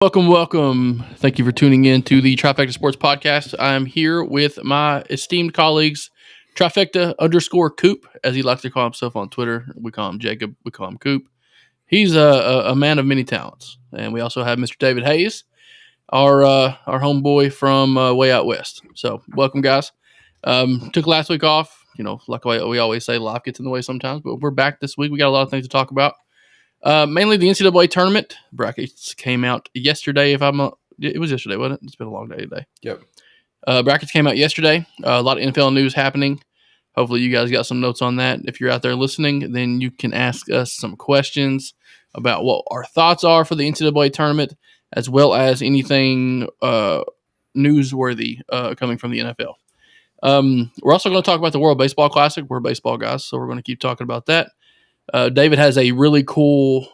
Welcome. Thank you for tuning in to the Trifecta Sports Podcast. I'm here with my esteemed colleagues, Trifecta underscore Coop, as he likes to call himself on Twitter. We call him Jacob. We call him Coop. He's a man of many talents. And we also have Mr. David Hayes, our homeboy from way out west. So welcome, guys. Took last week off. Like we always say, life gets in the way sometimes, but we're back this week. We got a lot of things to talk about. Mainly the NCAA tournament brackets came out yesterday. It was yesterday, wasn't it? It's been a long day today. Yep. Brackets came out yesterday. A lot of NFL news happening. Hopefully, you guys got some notes on that. If you're out there listening, then you can ask us some questions about what our thoughts are for the NCAA tournament, as well as anything newsworthy coming from the NFL. We're also going to talk about the World Baseball Classic. We're baseball guys, so we're going to keep talking about that. David has a really cool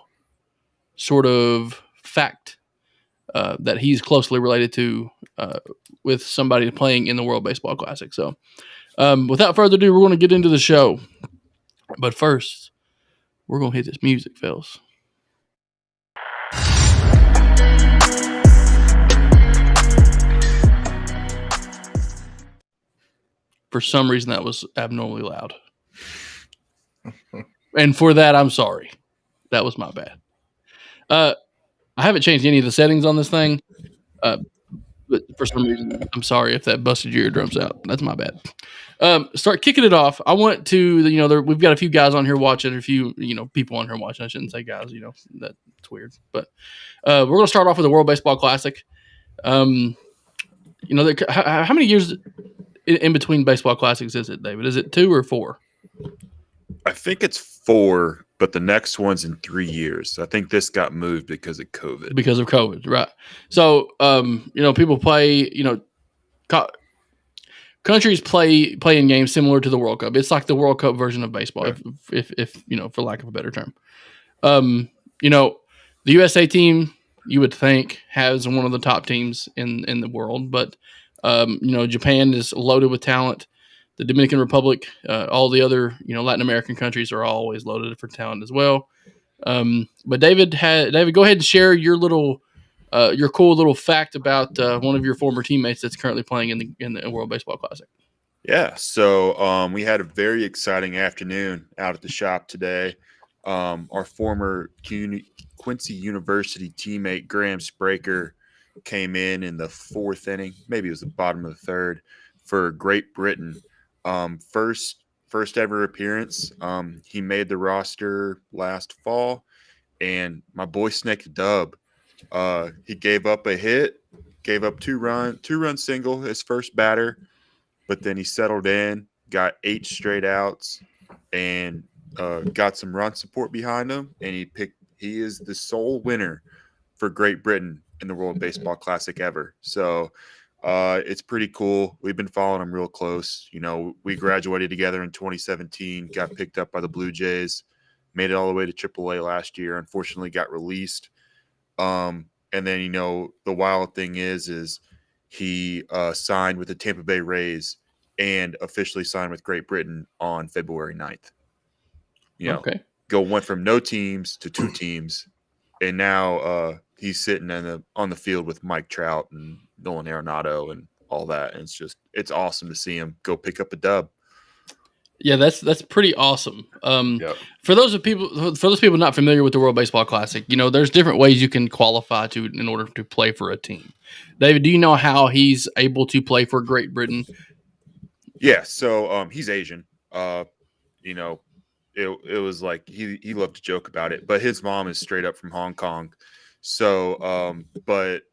sort of fact that he's closely related to with somebody playing in the World Baseball Classic. So without further ado, we're going to get into the show. But first, we're going to hit this music, fellas. For some reason, that was abnormally loud. And for that, I'm sorry. That was my bad. I haven't changed any of the settings on this thing. But for some reason, I'm sorry if that busted your eardrums out. That's my bad. Start kicking it off. I want to, we've got a few guys on here watching, a few, people on here watching. I shouldn't say guys, that's weird. But we're going to start off with the World Baseball Classic. How many years in between baseball classics is it, David? Is it 2 or 4? I think it's 4, but the next one's in 3 years. I think this got moved because of COVID. Because of COVID, right. So, people play, countries play in games similar to the World Cup. It's like the World Cup version of baseball, right. if for lack of a better term. The USA team, you would think, has one of the top teams in the world, but Japan is loaded with talent. The Dominican Republic, all the other Latin American countries are always loaded for talent as well. But David, go ahead and share your cool little fact about one of your former teammates that's currently playing in the World Baseball Classic. Yeah, so we had a very exciting afternoon out at the shop today. Our former Quincy University teammate Graham Spraker came in the 4th inning, maybe it was the bottom of the 3rd, for Great Britain. First ever appearance. He made the roster last fall, and my boy snaked a dub. He gave up a hit, gave up two-run single, his first batter, but then he settled in, got 8 straight outs, and got some run support behind him, and he is the sole winner for Great Britain in the World Baseball Classic ever. So it's pretty cool. We've been following him real close. We graduated together in 2017, got picked up by the Blue Jays, made it all the way to AAA last year, unfortunately got released. And then, the wild thing is he signed with the Tampa Bay Rays and officially signed with Great Britain on February 9th. Okay. Went from no teams to 2 teams, and now he's sitting on the field with Mike Trout and Nolan Arenado and all that. And it's awesome to see him go pick up a dub. Yeah, that's pretty awesome. Yep. For those people not familiar with the World Baseball Classic, there's different ways you can qualify in order to play for a team. David, do you know how he's able to play for Great Britain? Yeah, so he's Asian. It was like he loved to joke about it, but his mom is straight up from Hong Kong. So, but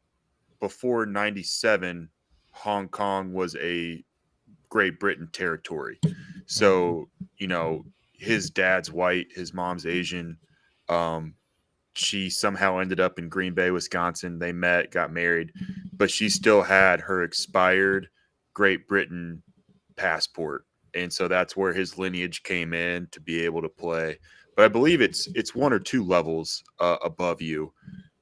before 97, Hong Kong was a Great Britain territory. So, his dad's white, his mom's Asian. She somehow ended up in Green Bay, Wisconsin. They met, got married, but she still had her expired Great Britain passport. And so that's where his lineage came in to be able to play. But I believe it's 1 or 2 levels above you.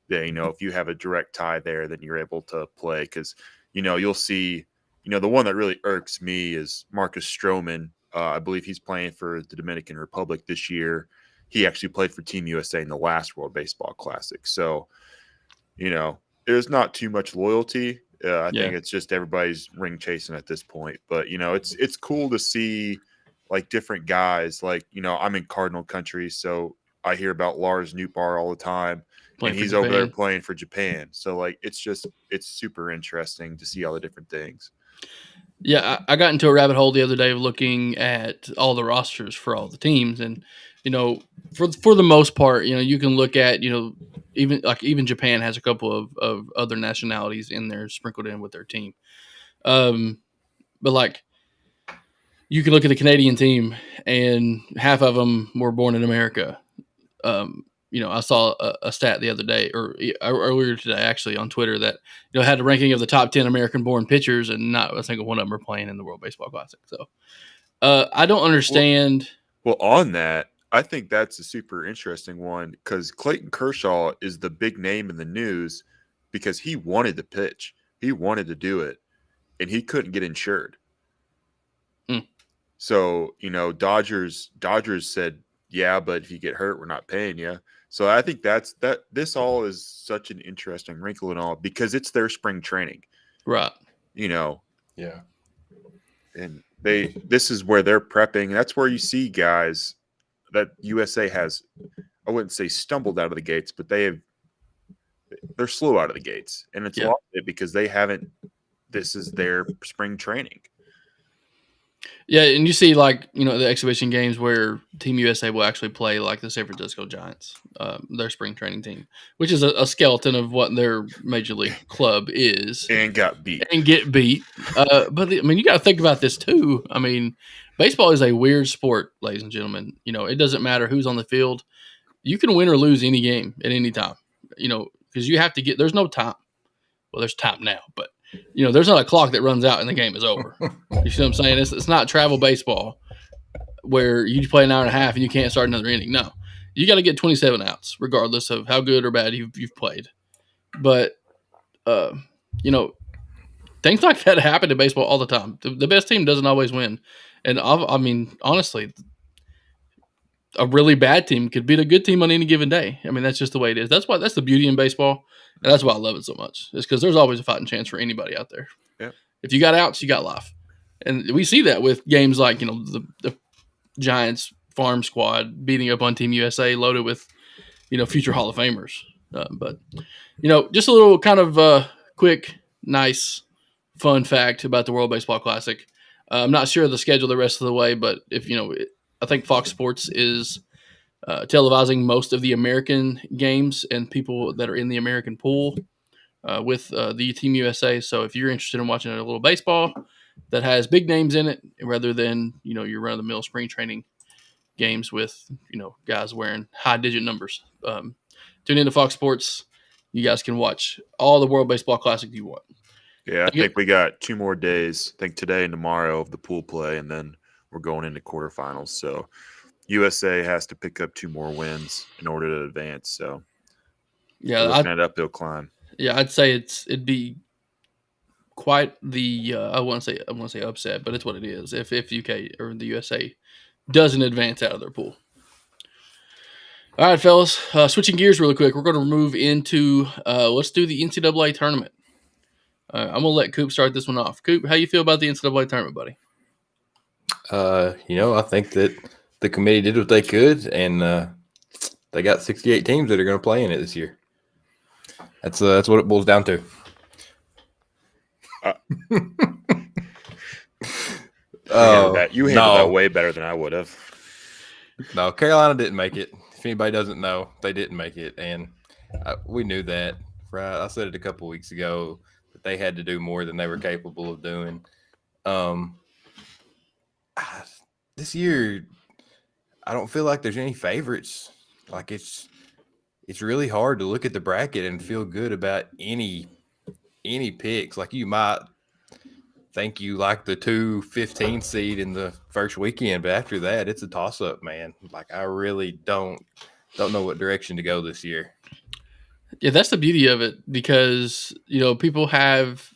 That, if you have a direct tie there, then you're able to play. Because, you'll see, the one that really irks me is Marcus Stroman. I believe he's playing for the Dominican Republic this year. He actually played for Team USA in the last World Baseball Classic. So, there's not too much loyalty. I Yeah, think it's just everybody's ring chasing at this point. But it's cool to see like different guys. Like I'm in Cardinal country, so I hear about Lars Nootbaar all the time, and playing for he's over there Japan. playing for Japan. So like it's super interesting to see all the different things. Yeah, I got into a rabbit hole the other day of looking at all the rosters for all the teams, and for the most part, you can look at even Japan has a couple of other nationalities in there sprinkled in with their team. But like you can look at the Canadian team, and half of them were born in America. I saw a stat the other day or earlier today, actually, on Twitter that had a ranking of the top 10 American-born pitchers, and not a single one of them are playing in the World Baseball Classic. So I don't understand. Well, on that, I think that's a super interesting one because Clayton Kershaw is the big name in the news because he wanted to pitch, he wanted to do it, and he couldn't get insured. Hmm. So, Dodgers said, yeah, but if you get hurt, we're not paying you. So I think this all is such an interesting wrinkle and all because it's their spring training. Right. Yeah. And this is where they're prepping. That's where you see guys that USA has, I wouldn't say stumbled out of the gates, but they're slow out of the gates. And it's a lot of it because this is their spring training. Yeah, and you see the exhibition games where Team USA will actually play like the San Francisco Giants, their spring training team, which is a skeleton of what their major league club is, and got beat and get beat. But you got to think about this too. Baseball is a weird sport, ladies and gentlemen. It doesn't matter who's on the field. You can win or lose any game at any time. Because you have to get. There's no time. Well, there's time now, but there's not a clock that runs out and the game is over. You see what I'm saying? It's not travel baseball where you play an hour and a half and you can't start another inning. No, you got to get 27 outs, regardless of how good or bad you've played. But things like that happen in baseball all the time. The best team doesn't always win, and honestly, a really bad team could beat a good team on any given day. That's just the way it is. That's the beauty in baseball. And that's why I love it so much. It's because there's always a fighting chance for anybody out there. Yeah. If you got outs, you got life. And we see that with games like, the Giants farm squad beating up on Team USA loaded with, future Hall of Famers. But just a little kind of quick, nice, fun fact about the World Baseball Classic. I'm not sure of the schedule the rest of the way, but I think Fox Sports is televising most of the American games and people that are in the American pool with the Team USA. So if you're interested in watching a little baseball that has big names in it, rather than your run-of-the-mill spring training games with guys wearing high-digit numbers, tune into Fox Sports. You guys can watch all the World Baseball Classic you want. Yeah, I think we got 2 more days. I think today and tomorrow of the pool play, and then we're going into quarterfinals. So USA has to pick up 2 more wins in order to advance. So yeah, looking at uphill climb. Yeah, I'd say it'd be quite the I want to say upset, but it's what it is. If UK or the USA doesn't advance out of their pool. All right, fellas. Switching gears really quick, we're going to move into let's do the NCAA tournament. I'm going to let Coop start this one off. Coop, how you feel about the NCAA tournament, buddy? I think that the committee did what they could, and they got 68 teams that are going to play in it this year. That's what it boils down to. You handled that way better than I would have. No, Carolina didn't make it. If anybody doesn't know, they didn't make it, and we knew that. Right? I said it a couple weeks ago that they had to do more than they were capable of doing. This year, I don't feel like there's any favorites. Like it's really hard to look at the bracket and feel good about any picks. Like you might think you like the 2-15 seed in the first weekend, but after that, it's a toss-up, man. Like I really don't know what direction to go this year. Yeah, that's the beauty of it because people have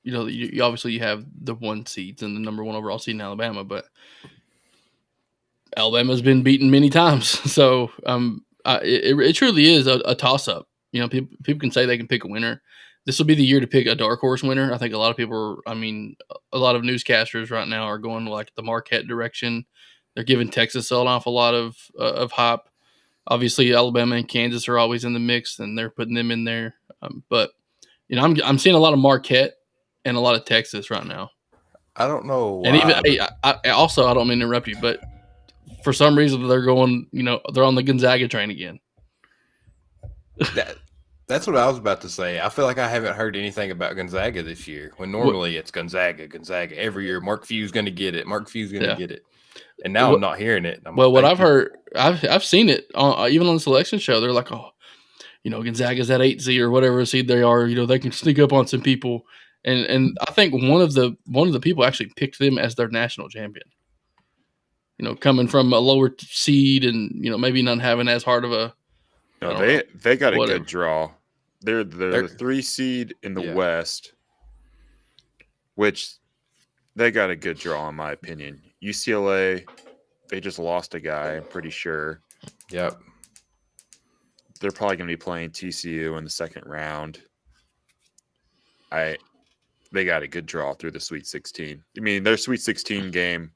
you obviously you have the 1 seeds and the number 1 overall seed in Alabama, but Alabama's been beaten many times, so it truly is a toss-up. people can say they can pick a winner. This will be the year to pick a dark horse winner. I think a lot of people a lot of newscasters right now are going like the Marquette direction. They're giving Texas selling off a lot of hype. Obviously, Alabama and Kansas are always in the mix, and they're putting them in there. But I'm seeing a lot of Marquette and a lot of Texas right now. I don't know why. And even I also, I don't mean to interrupt you, but for some reason they're going. They're on the Gonzaga train again. That's what I was about to say. I feel like I haven't heard anything about Gonzaga this year. When normally it's Gonzaga every year. Mark Few's going to get it. Get it. And now I'm not hearing it. What I've heard, I've seen it even on the selection show. They're like, oh, Gonzaga's that 8 seed or whatever seed they are. They can sneak up on some people, and I think one of the people actually picked them as their national champion. Coming from a lower seed and maybe not having as hard of a. No, they got a good draw. They're the 3 seed in the West, which they got a good draw in my opinion. UCLA, they just lost a guy, I'm pretty sure. Yep. They're probably going to be playing TCU in the second round. They got a good draw through the Sweet 16. I mean, their Sweet 16 game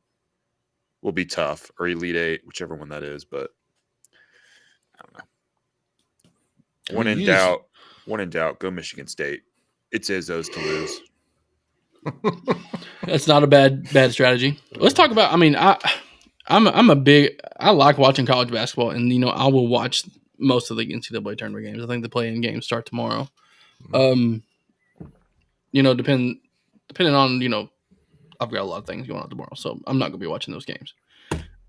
will be tough, or Elite 8, whichever one that is, but I don't know. When in doubt, go Michigan State. It's Izzo's to lose. That's not a bad strategy. Let's talk about. I like watching college basketball, and I will watch most of the NCAA tournament games. I think the play-in games start tomorrow. Depending on I've got a lot of things going on tomorrow, so I'm not going to be watching those games.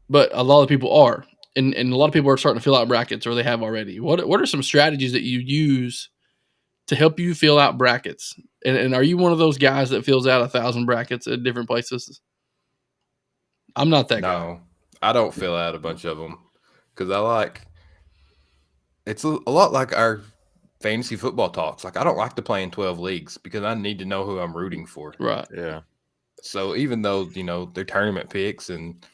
But a lot of people are. And a lot of people are starting to fill out brackets, or they have already. What are some strategies that you use to help you fill out brackets? And are you one of those guys that fills out 1,000 brackets at different places? I'm not that guy. No, I don't fill out a bunch of them because it's a lot like our fantasy football talks. Like I don't like to play in 12 leagues because I need to know who I'm rooting for. Right. Yeah. So even though they're tournament picks and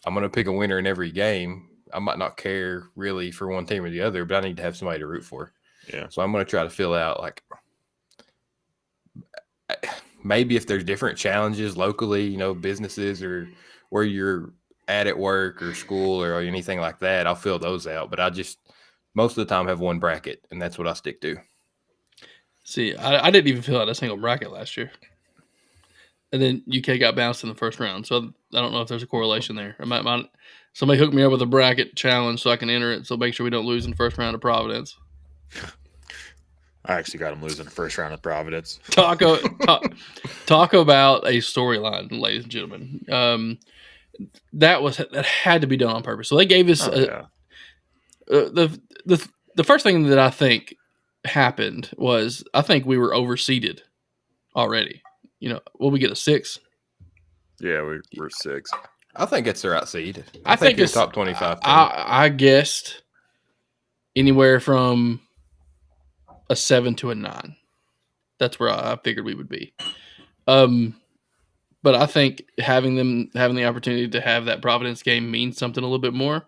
I'm going to pick a winner in every game, I might not care really for one team or the other, but I need to have somebody to root for. Yeah. So I'm going to try to fill out maybe if there's different challenges locally, businesses or where you're at work or school or anything like that, I'll fill those out. But I just most of the time have one bracket, and that's what I stick to. See, I didn't even fill out a single bracket last year. And then UK got bounced in the first round. So I don't know if there's a correlation there. Somebody hooked me up with a bracket challenge so I can enter it. So make sure we don't lose in the first round of Providence. I actually got them losing the first round of Providence. Talk about a storyline, ladies and gentlemen. That had to be done on purpose. So they gave us the first thing that I think happened was I think we were overseeded already. Will we get a 6? Yeah, we're 6. I think it's the right seed. I think it's top 25. I guessed anywhere from a 7 to a 9. That's where I figured we would be. But I think having the opportunity to have that Providence game means something a little bit more,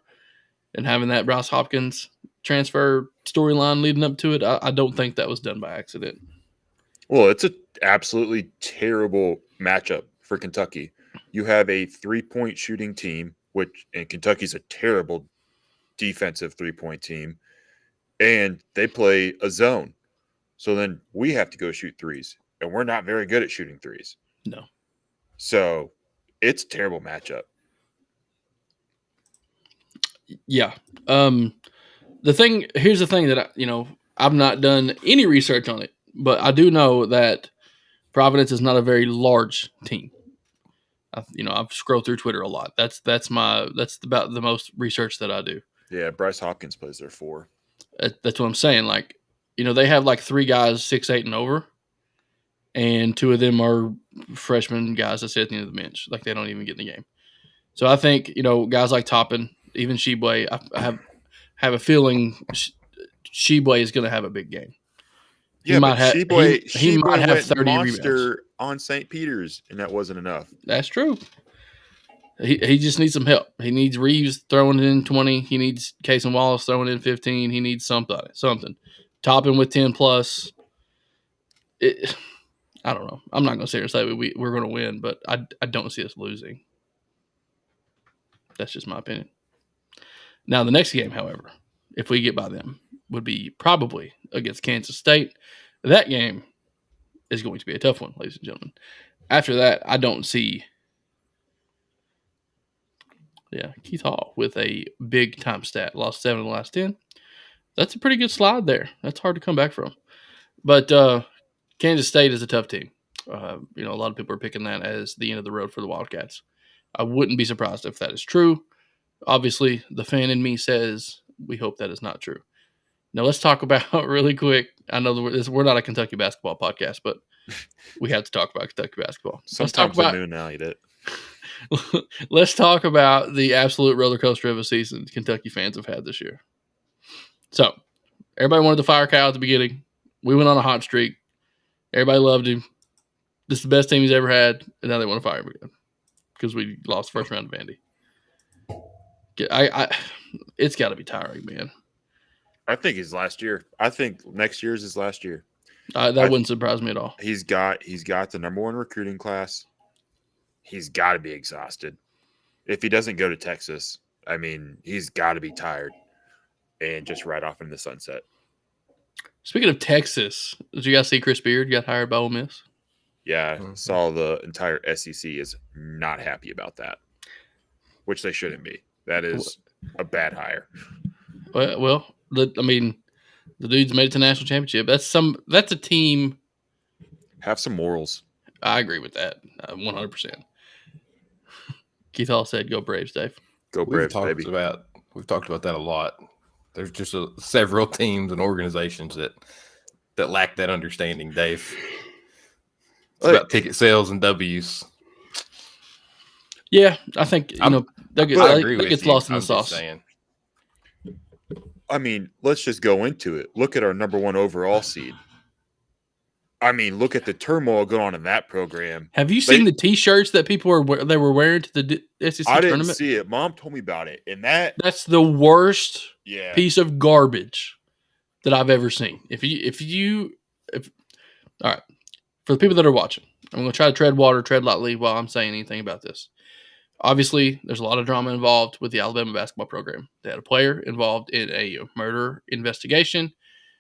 and having that Bryce Hopkins transfer storyline leading up to it, I don't think that was done by accident. Well, it's an absolutely terrible matchup for Kentucky. You have a 3-point shooting team, and Kentucky's a terrible defensive 3-point team, and they play a zone. So then we have to go shoot threes, and we're not very good at shooting threes. No. So it's a terrible matchup. Yeah. Here's the thing that I've not done any research on it, but I do know that Providence is not a very large team. I've scrolled through Twitter a lot. That's about the most research that I do. Yeah, Bryce Hopkins plays there 4. That's what I'm saying. They have 3 guys 6'8" and over, and 2 of them are freshman guys that sit at the end of the bench. They don't even get in the game. So I think guys like Toppin, even Sheboy, I have a feeling Sheboy is going to have a big game. He might have 30 monster rebounds on St. Peter's, and that wasn't enough. That's true. He just needs some help. He needs Reeves throwing in 20. He needs Case and Wallace throwing in 15. He needs something. topping with 10 plus. I don't know. I'm not going to sit here and say we're going to win, but I don't see us losing. That's just my opinion. Now, the next game, however, if we get by them, would be probably against Kansas State. That game is going to be a tough one, ladies and gentlemen. After that, I don't see Keith Hall with a big time stat. Lost 7 of the last 10. That's a pretty good slide there. That's hard to come back from. But Kansas State is a tough team. A lot of people are picking that as the end of the road for the Wildcats. I wouldn't be surprised if that is true. Obviously, the fan in me says we hope that is not true. Now, let's talk about really quick. I know we're not a Kentucky basketball podcast, but we have to talk about Kentucky basketball. Sometimes I do now, you did. Let's talk about the absolute roller coaster of a season Kentucky fans have had this year. So, everybody wanted to fire Kyle at the beginning. We went on a hot streak. Everybody loved him. This is the best team he's ever had, and now they want to fire him again because we lost the first round of Vandy. It's got to be tiring, man. I think his last year. I think next year's his last year. That wouldn't surprise me at all. He's got the number 1 recruiting class. He's got to be exhausted. If he doesn't go to Texas, I mean, he's got to be tired and just ride off into the sunset. Speaking of Texas, did you guys see Chris Beard got hired by Ole Miss? Yeah, saw the entire SEC is not happy about that, which they shouldn't be. That is a bad hire. Well, the dude's made it to national championship. That's a team. Have some morals. I agree with that, 100%. Keith Hall said, "Go Braves, Dave." Go Braves, baby. We've talked about that a lot. There's just several teams and organizations that lack that understanding, Dave. It's about ticket sales and W's. Yeah, I think that gets lost in the sauce. I mean, let's just go into it. Look at our number 1 overall seed. I mean, look at the turmoil going on in that program. Have you seen the T-shirts that people were wearing to the SEC tournament? I didn't see it. Mom told me about it, and that's the worst Yeah. piece of garbage that I've ever seen. All right, for the people that are watching, I'm going to try to tread lightly while I'm saying anything about this. Obviously, there's a lot of drama involved with the Alabama basketball program. They had a player involved in a murder investigation.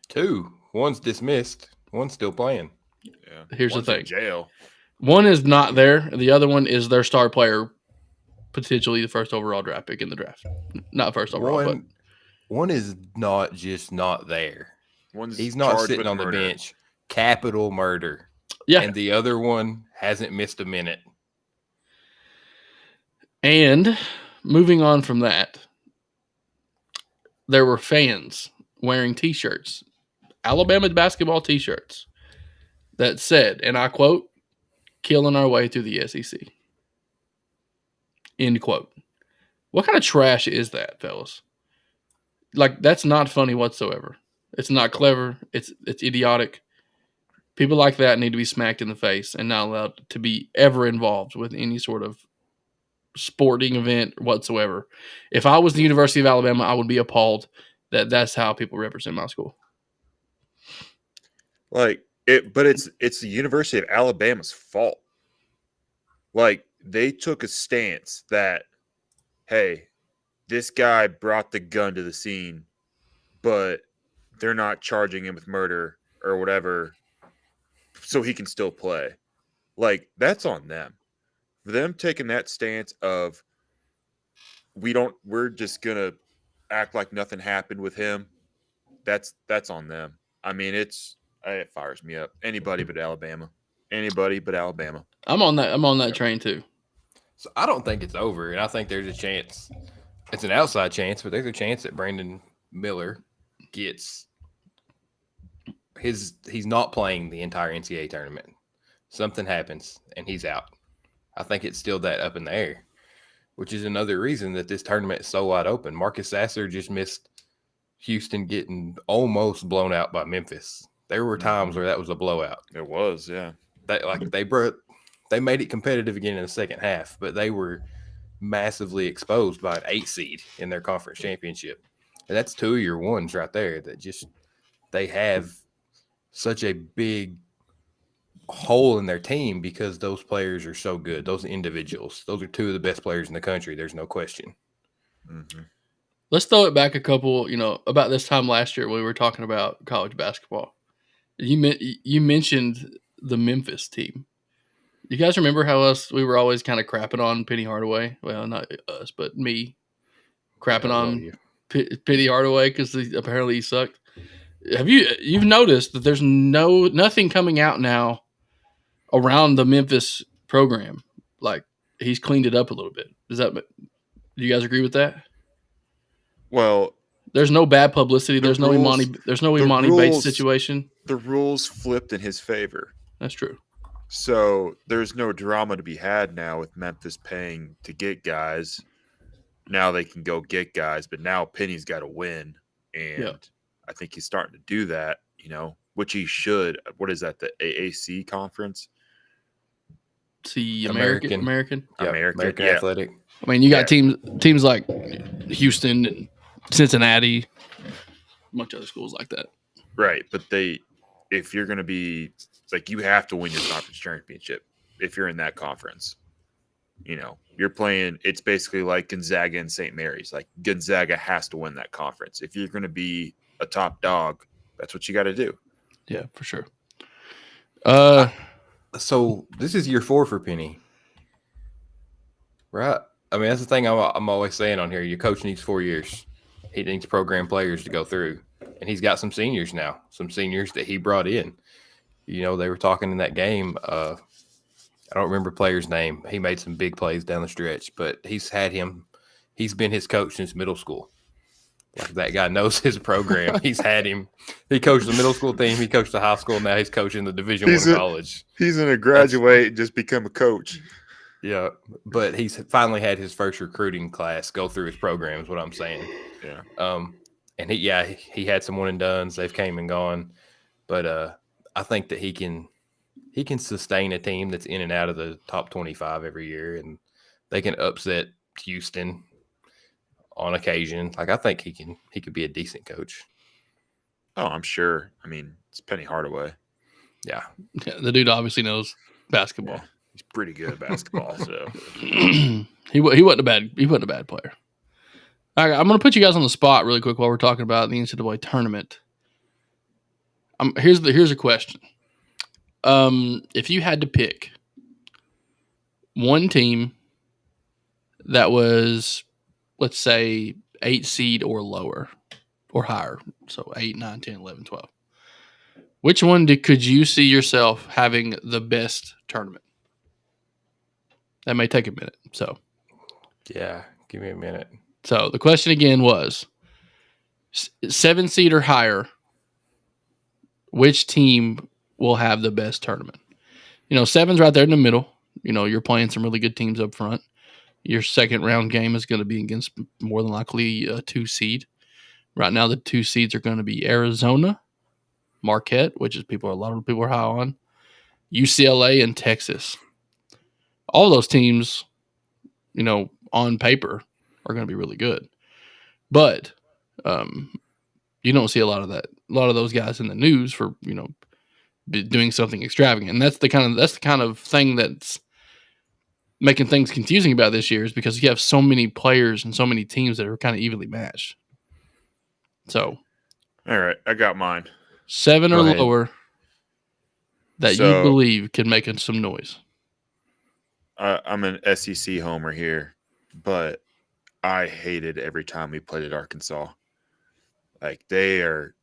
2. One's dismissed. One's still playing. Yeah. Here's One's the thing. in jail. One is not there. The other one is their star player, potentially the first overall draft pick in the draft. Not first overall, but one is not just not there. He's not charged sitting with on the murder. bench. Capital murder. Yeah. And the other one hasn't missed a minute. And moving on from that, there were fans wearing T-shirts, Alabama basketball T-shirts, that said, and I quote, "Killing our way through the SEC." End quote. What kind of trash is that, fellas? Like, that's not funny whatsoever. It's not clever. It's idiotic. People like that need to be smacked in the face and not allowed to be ever involved with any sort of sporting event whatsoever. If I was the University of Alabama, I would be appalled that that's how people represent my school. But it's the University of Alabama's fault. Like, they took a stance that, hey, this guy brought the gun to the scene, but they're not charging him with murder or whatever, so he can still play. Like, that's on them. For them taking that stance of we're just gonna act like nothing happened with him, that's on them. I mean, it fires me up. Anybody but Alabama. I'm on that train too. So I don't think it's over, and I think there's a chance. It's an outside chance, but there's a chance that Brandon Miller gets he's not playing the entire NCAA tournament. Something happens and he's out. I think it's still that up in the air, which is another reason that this tournament is so wide open. Marcus Sasser just missed Houston getting almost blown out by Memphis. There were times where that was a blowout. It was, yeah. They made it competitive again in the second half, but they were massively exposed by an 8 seed in their conference championship. And that's 2 of your ones right there that just they have such a big hole in their team because those players are so good. Those individuals, those are two of the best players in the country. There's no question. Mm-hmm. Let's throw it back a couple, about this time last year when we were talking about college basketball. You mentioned the Memphis team. You guys remember how we were always kind of crapping on Penny Hardaway? Well, not us, but me crapping on Penny Hardaway because apparently he sucked. You've noticed that there's nothing coming out now around the Memphis program? Like he's cleaned it up a little bit. Do you guys agree with that? Well, there's no bad publicity. There's no Imani Bates situation. The rules flipped in his favor. That's true. So there's no drama to be had now with Memphis paying to get guys. Now they can go get guys, but now Penny's got to win, and I think he's starting to do that. Which he should. What is that? The AAC conference? See, American Athletic. I mean, you got teams like Houston and Cincinnati, a bunch of other schools like that. Right, but if you're going to be like, you have to win your conference championship if you're in that conference. You're playing. It's basically like Gonzaga and St. Mary's. Like Gonzaga has to win that conference if you're going to be a top dog. That's what you got to do. Yeah, for sure. So this is year 4 for Penny, right? I mean, that's the thing I'm always saying on here. Your coach needs 4 years. He needs program players to go through, and he's got some seniors now. Some seniors that he brought in. They were talking in that game. I don't remember the player's name. He made some big plays down the stretch, but he's been his coach since middle school. Like that guy knows his program. He's had him. He coached the middle school team. He coached the high school. Now he's coaching the Division I college. He's going to graduate and just become a coach. Yeah, but he's finally had his first recruiting class go through his program is what I'm saying. Yeah. And he had some one and dones. They've came and gone, but I think that he can sustain a team that's in and out of the top 25 every year, and they can upset Houston on occasion. Like I think he could be a decent coach. Oh, I'm sure. I mean, it's Penny Hardaway. Yeah, the dude obviously knows basketball. Yeah, he's pretty good at basketball. So he wasn't a bad player. All right, I'm going to put you guys on the spot really quick while we're talking about the NCAA tournament. Here's a question. If you had to pick one team that was, let's say, 8 seed or lower or higher, so 8, 9, 10, 11, 12, which one could you see yourself having the best tournament? That may take a minute. So, yeah, give me a minute. So the question again was 7 seed or higher, which team will have the best tournament? 7's right there in the middle. You're playing some really good teams up front. Your second round game is going to be against more than likely a 2 seed. Right now, the 2 seeds are going to be Arizona, Marquette, which is a lot of people are high on, UCLA, and Texas. All those teams, on paper, are going to be really good, but you don't see a lot of that. A lot of those guys in the news for doing something extravagant, and that's the kind of thing that's making things confusing about this year, is because you have so many players and so many teams that are kind of evenly matched. So, all right, I got mine. 7 or lower that you believe can make some noise. I'm an SEC homer here, but I hated every time we played at Arkansas. Like they are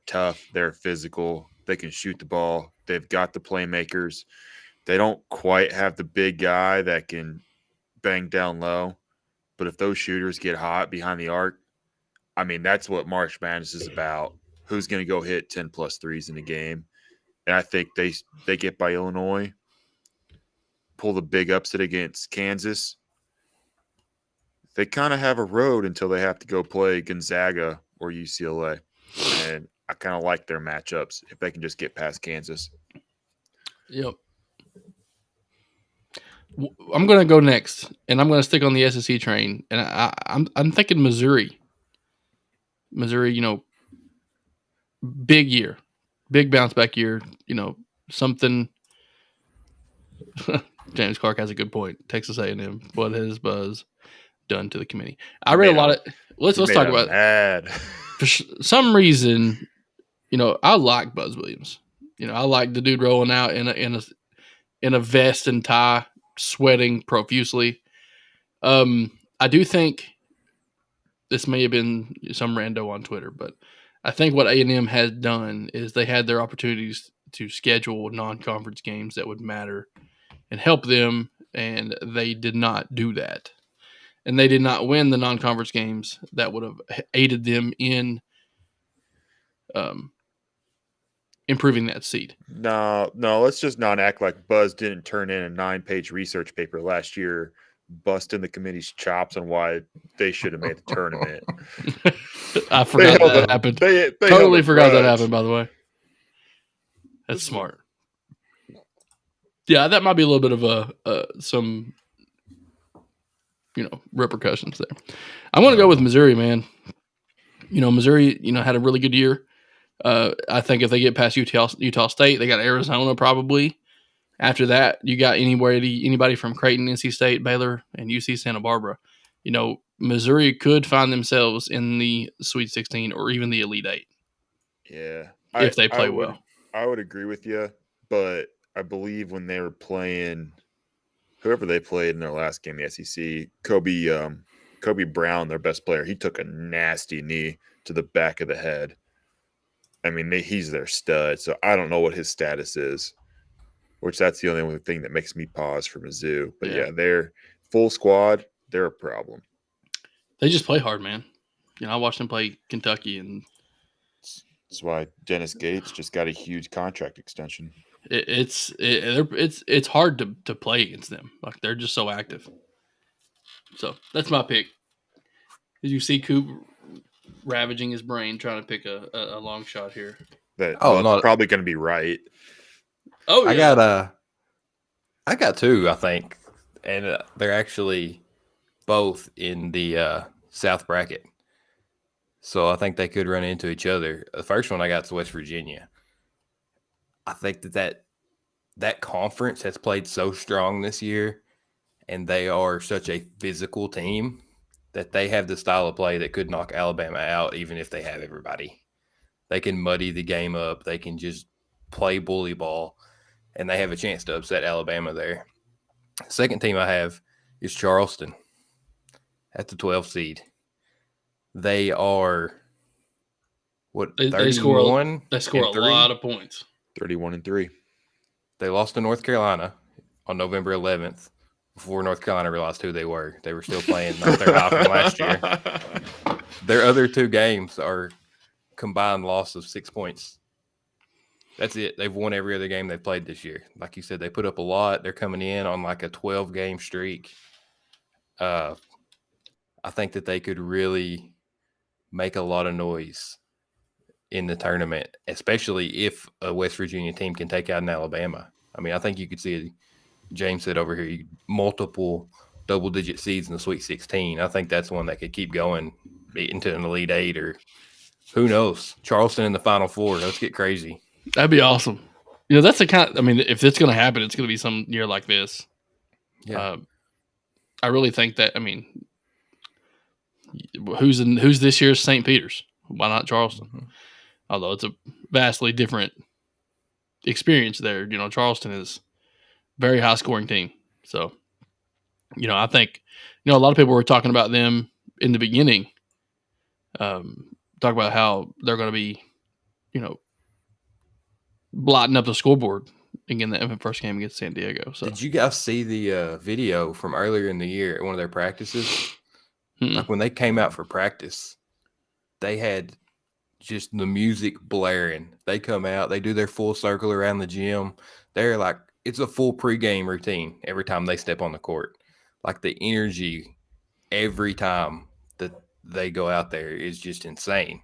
tough. They're physical. They can shoot the ball. They've got the playmakers. They don't quite have the big guy that can bang down low, but if those shooters get hot behind the arc, I mean, that's what March Madness is about. Who's going to go hit 10-plus threes in a game? And I think they get by Illinois, pull the big upset against Kansas. They kind of have a road until they have to go play Gonzaga or UCLA. And I kind of like their matchups if they can just get past Kansas. Yep. I'm going to go next, and I'm going to stick on the SEC train. And I'm thinking Missouri. Missouri, big year, big bounce back year. Something. James Clark has a good point. Texas A&M. What has Buzz done to the committee? I read a lot of. Let's talk about. Mad. For some reason, I like Buzz Williams. I like the dude rolling out in a vest and tie, sweating profusely. I do think this may have been some rando on Twitter, but I think what A&M has done is they had their opportunities to schedule non-conference games that would matter and help them, and they did not do that. And they did not win the non-conference games that would have aided them in improving that seed. No, let's just not act like Buzz didn't turn in a 9-page research paper last year busting the committee's chops on why they should have made the tournament. I forgot that happened. They totally forgot that happened, by the way. That's smart. Yeah, that might be a little bit of some repercussions there. I'm going to go with Missouri, man. Missouri, had a really good year. I think if they get past Utah State, they got Arizona probably. After that, you got anybody from Creighton, NC State, Baylor, and UC Santa Barbara. Missouri could find themselves in the Sweet 16 or even the Elite Eight. Yeah. If they play well. I would agree with you, but I believe when they were playing whoever they played in their last game, the SEC, Kobe Brown, their best player, he took a nasty knee to the back of the head. I mean, he's their stud, so I don't know what his status is, which that's the only thing that makes me pause for Mizzou. But yeah, they're full squad. They're a problem. They just play hard, man. I watched them play Kentucky, and that's why Dennis Gates just got a huge contract extension. It's hard to play against them. Like, they're just so active. So that's my pick. Did you see Coop ravaging his brain trying to pick a long shot here? That's probably going to be right. Oh, yeah. I got two, I think, and they're actually both in the South bracket. So I think they could run into each other. The first one I got is West Virginia. I think that conference has played so strong this year, and they are such a physical team that they have the style of play that could knock Alabama out even if they have everybody. They can muddy the game up. They can just play bully ball, and they have a chance to upset Alabama there. Second team I have is Charleston at the 12th seed. They are they score a lot of points. 31-3. They lost to North Carolina on November 11th before North Carolina realized who they were. They were still playing like their high from last year. Their other two games are combined loss of 6 points. That's it. They've won every other game they've played this year. Like you said, they put up a lot. They're coming in on like a 12-game streak. I think that they could really make a lot of noise in the tournament, especially if a West Virginia team can take out an Alabama. I mean, I think you could see, James said over here, multiple double-digit seeds in the Sweet 16. I think that's one that could keep going into an Elite Eight, or who knows, Charleston in the Final Four. Let's get crazy. That'd be awesome. That's the kind. I mean, if it's going to happen, it's going to be some year like this. Yeah. I really think that. I mean, who's this year's St. Peter's? Why not Charleston? Mm-hmm. Although it's a vastly different experience there. Charleston is a very high scoring team. So, I think, a lot of people were talking about them in the beginning. Talk about how they're going to be, blotting up the scoreboard again the first game against San Diego. So, did you guys see the video from earlier in the year at one of their practices? Mm-mm. Like when they came out for practice, they had just the music blaring. They come out, they do their full circle around the gym. They're like, it's a full pregame routine every time they step on the court. Like the energy every time that they go out there is just insane.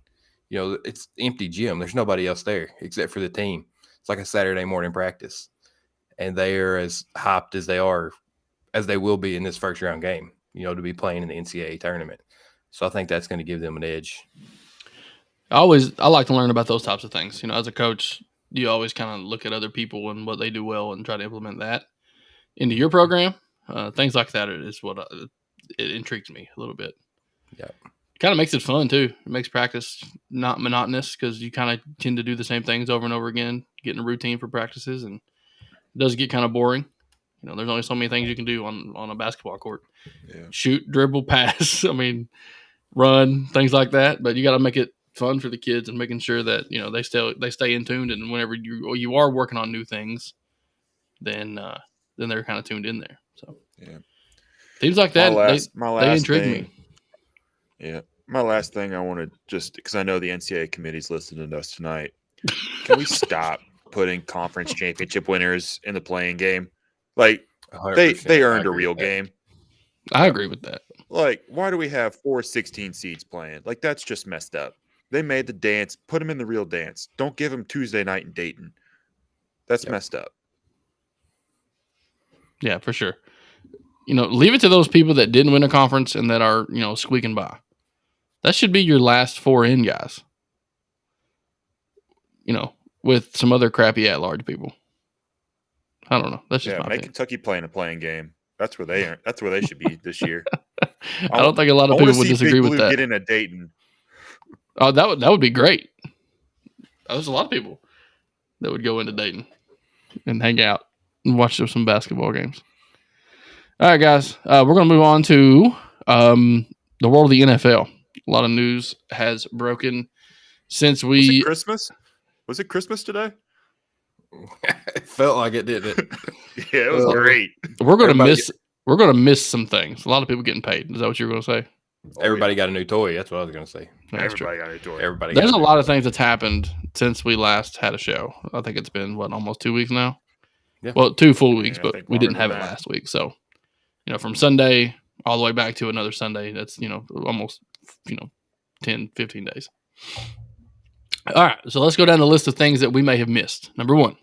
It's empty gym. There's nobody else there except for the team. It's like a Saturday morning practice. And they are as hyped as they will be in this first round game, to be playing in the NCAA tournament. So I think that's going to give them an edge. I like to learn about those types of things. As a coach, you always kind of look at other people and what they do well and try to implement that into your program. Things like that is what it intrigues me a little bit. Yeah. Kind of makes it fun too. It makes practice not monotonous because you kind of tend to do the same things over and over again, getting a routine for practices, and it does get kind of boring. There's only so many things you can do on a basketball court. Yeah. Shoot, dribble, pass. Run, things like that. But you got to make it fun for the kids and making sure that they stay in tuned. And whenever you are working on new things, then they're kind of tuned in there. So yeah, things like that they intrigue me. Yeah, my last thing I want to just because I know the NCAA committee's listening to us tonight. Can we stop putting conference championship winners in the playing game? Like they earned a real game. I agree with that. Like, why do we have 4 16 seeds playing? Like, that's just messed up. They made the dance. Put them in the real dance. Don't give them Tuesday night in Dayton. That's messed up. Yeah, for sure. Leave it to those people that didn't win a conference and that are, squeaking by. That should be your last 4 in guys. With some other crappy at-large people. I don't know. That's just my opinion. Kentucky playing a playing game. That's where they are. That's where they should be this year. I don't think a lot of people would disagree with that. Get in a Dayton. Oh, that would be great. There's a lot of people that would go into Dayton and hang out and watch some basketball games. All right, guys. We're going to move on to the world of the NFL. A lot of news has broken since we... Was it Christmas? Was it Christmas today? It felt like it, didn't it? Yeah, it was great. We're gonna miss some things. A lot of people getting paid. Is that what you were gonna say? Everybody got a new toy. That's what I was gonna say. Everybody got a toy. There's a lot of things that's happened since we last had a show. I think it's been almost 2 weeks now. Yeah. Well, 2 full weeks, but we didn't have it last week. So, from Sunday all the way back to another Sunday, that's almost 10, 15 days. All right, so let's go down the list of things that we may have missed. Number 1.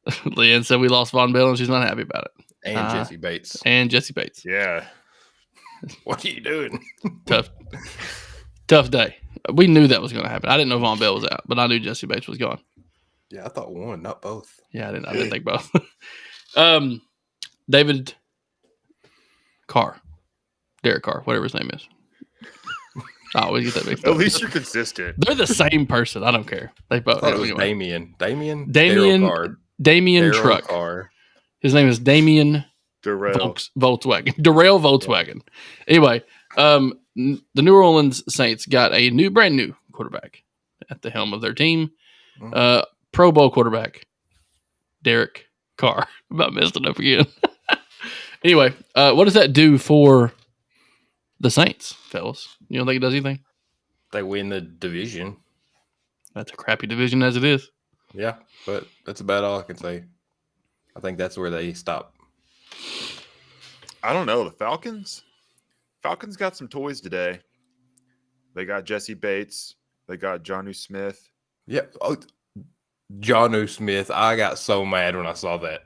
Leanne said we lost Von Bell and she's not happy about it. And Jesse Bates. Yeah. What are you doing? Tough day. We knew that was going to happen. I didn't know Von Bell was out, but I knew Jesse Bates was gone. Yeah, I thought one, not both. Yeah, I didn't think both. David Carr. Derek Carr, whatever his name is. I always get that mixed up. At least you're consistent. They're the same person. I don't care. They both. I thought it was Damien. Damien Truck. Carr. His name is Damien Volkswagen. Darrell Volkswagen. Anyway, the New Orleans Saints got a brand new quarterback at the helm of their team. Pro Bowl quarterback, Derek Carr. About messed it up again. Anyway, what does that do for the Saints, fellas? You don't think it does anything? They win the division. That's a crappy division as it is. Yeah, but that's about all I can say. I think that's where they stop. I don't know. The Falcons got some toys today. They got Jesse Bates. They got Jonnu Smith. Yeah. Oh, Jonnu Smith. I got so mad when I saw that.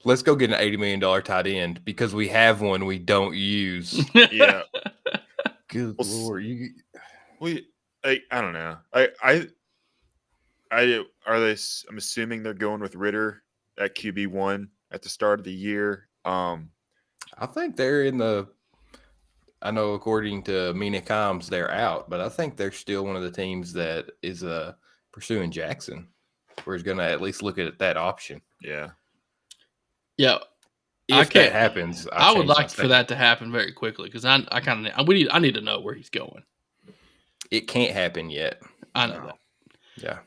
Let's go get an $80 million tight end because we have one we don't use. Yeah. Good Lord. I don't know. I'm assuming they're going with Ritter at QB1 at the start of the year. I think they're in the. I know according to Mina Kimes, they're out, but I think they're still one of the teams that is pursuing Jackson, where he's going to at least look at that option. Yeah. Yeah. If that happens, I would like for that to happen very quickly because I need to know where he's going. It can't happen yet. I know that. Yeah.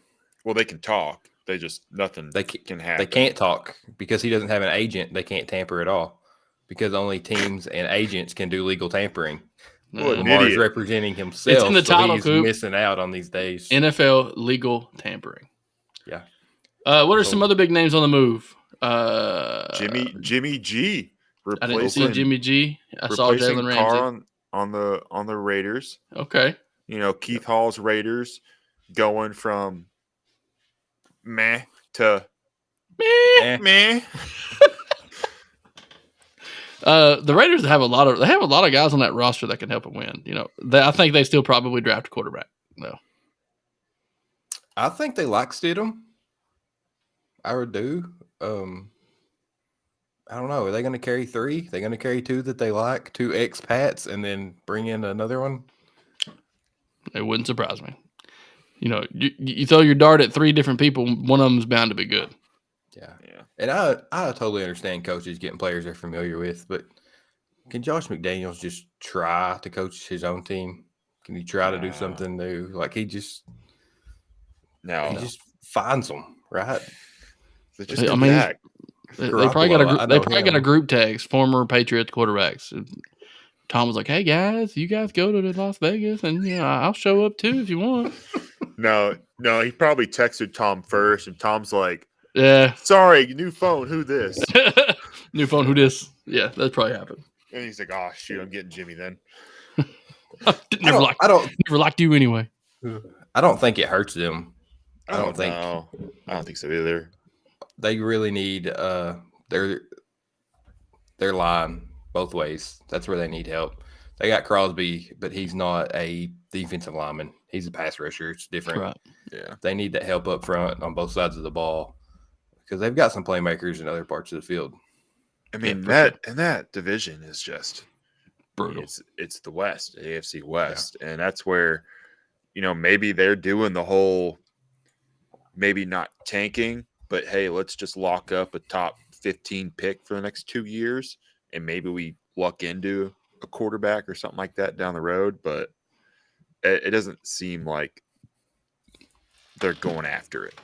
Well, they can talk. Nothing can happen. They can't talk because he doesn't have an agent. They can't tamper at all because only teams and agents can do legal tampering. Lamar's representing himself. It's in the title, he's Coop. Missing out on these days. NFL legal tampering. Yeah. What are some other big names on the move? Jimmy G. I didn't see Jimmy G. I saw Jalen Ramsey Carr on the Raiders. Okay. Keith Hall's Raiders going from meh to meh. The Raiders have a lot of guys on that roster that can help them win. I think they still probably draft a quarterback. No, I think they like Stidham. I would do. I don't know. Are they going to carry 3? They're going to carry 2 that they like, 2 expats, and then bring in another one? it wouldn't surprise me. You throw your dart at 3 different people, one of them's bound to be good. Yeah. And I totally understand coaches getting players they're familiar with, but can Josh McDaniels just try to coach his own team? Can he try to do something new? Like he just finds them, right? They just come back. They probably got a group text, former Patriots quarterbacks. Tom was like, "Hey guys, you guys go to Las Vegas, and I'll show up too if you want." No, he probably texted Tom first, and Tom's like, "Yeah, sorry, new phone. Who this? New phone. Who this? Yeah, that probably happened." And he's like, "Oh shoot, I'm getting Jimmy then." Never liked you anyway. I don't think it hurts them. I don't think so either. They really need their line both ways. That's where they need help. They got Crosby, but he's not a defensive lineman. He's a pass rusher. It's different. Right. Yeah. They need that help up front on both sides of the ball because they've got some playmakers in other parts of the field. I mean, that division is just brutal. It's the West, the AFC West, and that's where maybe they're doing the whole maybe not tanking, but hey, let's just lock up a top 15 pick for the next 2 years, and maybe we luck into a quarterback or something like that down the road. But it doesn't seem like they're going after it.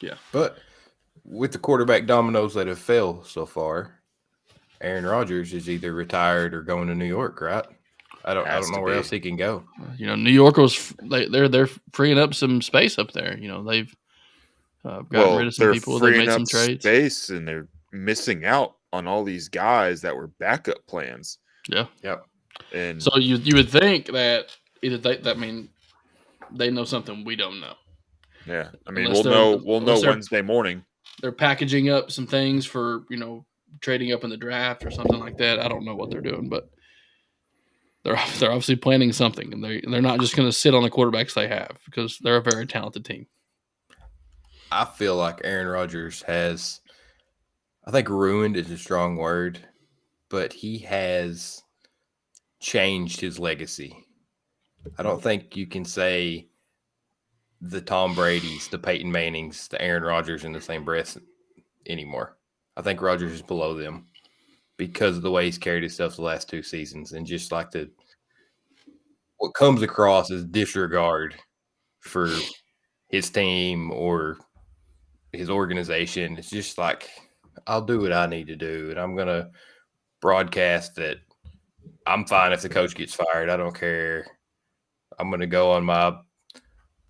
Yeah, but with the quarterback dominoes that have fell so far, Aaron Rodgers is either retired or going to New York, right? I don't know where else he can go. New York they're freeing up some space up there. They've gotten rid of some people. They've made some trades. Space, and they're missing out on all these guys that were backup plans. Yeah. And so you would think that either they know something we don't know. Yeah, I mean we'll know Wednesday morning. They're packaging up some things for trading up in the draft or something like that. I don't know what they're doing, but they're obviously planning something, and they're not just going to sit on the quarterbacks they have because they're a very talented team. I feel like Aaron Rodgers has, I think ruined is a strong word, but he has changed his legacy. I don't think you can say the Tom Brady's, the Peyton Mannings, the Aaron Rodgers in the same breath anymore. I think Rodgers is below them because of the way he's carried himself the last 2 seasons, and just like what comes across as disregard for his team or his organization. It's just like, I'll do what I need to do, and I'm going to broadcast that I'm fine if the coach gets fired. I don't care. I'm going to go on my